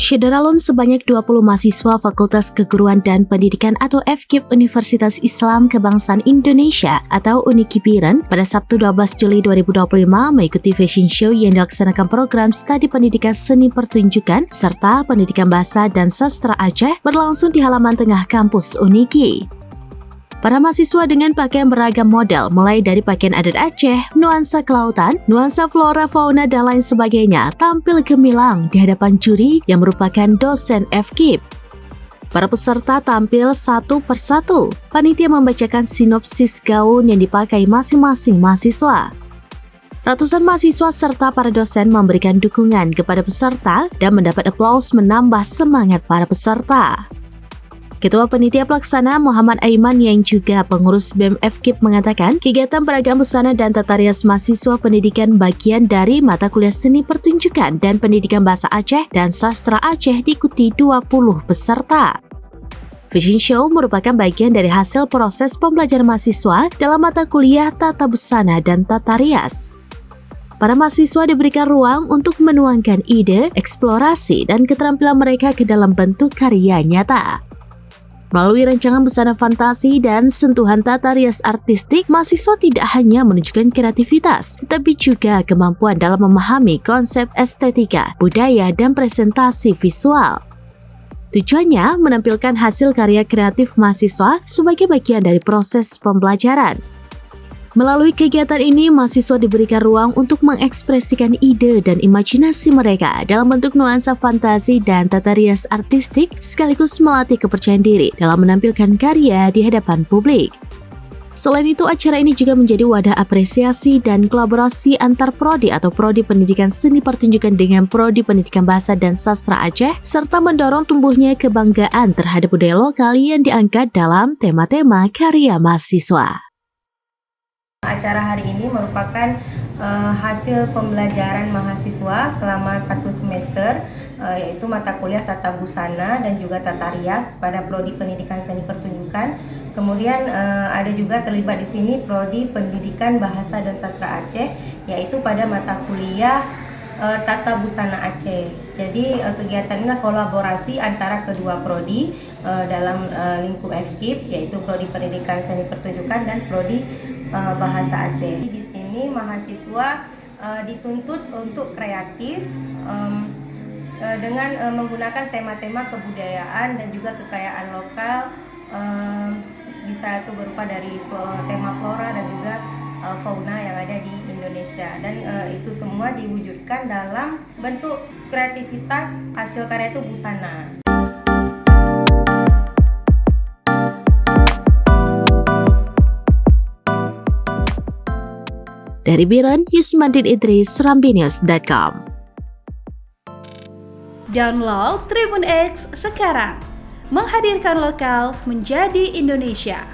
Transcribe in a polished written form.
Syederalun sebanyak 20 mahasiswa Fakultas Keguruan dan Pendidikan atau FKIP Universitas Islam Kebangsaan Indonesia atau UNIKIPIREN pada Sabtu 12 Juli 2025 mengikuti fashion show yang dilaksanakan program studi pendidikan seni pertunjukan serta pendidikan bahasa dan sastra Aceh berlangsung di halaman tengah kampus UNIKI. Para mahasiswa dengan pakaian beragam model, mulai dari pakaian adat Aceh, nuansa kelautan, nuansa flora, fauna, dan lain sebagainya, tampil gemilang di hadapan juri yang merupakan dosen FKIP. Para peserta tampil satu persatu. Panitia membacakan sinopsis gaun yang dipakai masing-masing mahasiswa. Ratusan mahasiswa serta para dosen memberikan dukungan kepada peserta dan mendapat aplaus menambah semangat para peserta. Ketua Panitia Pelaksana Muhammad Aiman yang juga pengurus BEM FKIP mengatakan kegiatan beragam busana dan tata rias mahasiswa pendidikan bagian dari mata kuliah seni pertunjukan dan pendidikan bahasa Aceh dan sastra Aceh diikuti 20 peserta. Fashion show merupakan bagian dari hasil proses pembelajaran mahasiswa dalam mata kuliah tata busana dan tata rias. Para mahasiswa diberikan ruang untuk menuangkan ide, eksplorasi, dan keterampilan mereka ke dalam bentuk karya nyata. Melalui rancangan busana fantasi dan sentuhan tata rias artistik, mahasiswa tidak hanya menunjukkan kreativitas, tetapi juga kemampuan dalam memahami konsep estetika, budaya, dan presentasi visual. Tujuannya menampilkan hasil karya kreatif mahasiswa sebagai bagian dari proses pembelajaran. Melalui kegiatan ini, mahasiswa diberikan ruang untuk mengekspresikan ide dan imajinasi mereka dalam bentuk nuansa fantasi dan tata rias artistik, sekaligus melatih kepercayaan diri dalam menampilkan karya di hadapan publik. Selain itu, acara ini juga menjadi wadah apresiasi dan kolaborasi antar prodi atau prodi pendidikan seni pertunjukan dengan prodi pendidikan bahasa dan sastra Aceh, serta mendorong tumbuhnya kebanggaan terhadap budaya lokal yang diangkat dalam tema-tema karya mahasiswa. Acara hari ini merupakan hasil pembelajaran mahasiswa selama 1 semester, yaitu mata kuliah tata busana dan juga tata rias pada prodi pendidikan seni pertunjukan. Kemudian ada juga terlibat di sini prodi pendidikan bahasa dan sastra Aceh, yaitu pada mata kuliah tata busana Aceh. Jadi kegiatan ini kolaborasi antara kedua prodi dalam lingkup FKIP, yaitu prodi pendidikan seni pertunjukan dan prodi bahasa Aceh. Di sini mahasiswa dituntut untuk kreatif dengan menggunakan tema-tema kebudayaan dan juga kekayaan lokal, bisa itu berupa dari tema flora dan juga fauna yang ada di Indonesia, dan itu semua diwujudkan dalam bentuk kreativitas hasil karya itu busana. Dari Biren, Yusmandin Idris, Serambinews.com. Download Tribun X sekarang, menghadirkan lokal menjadi Indonesia.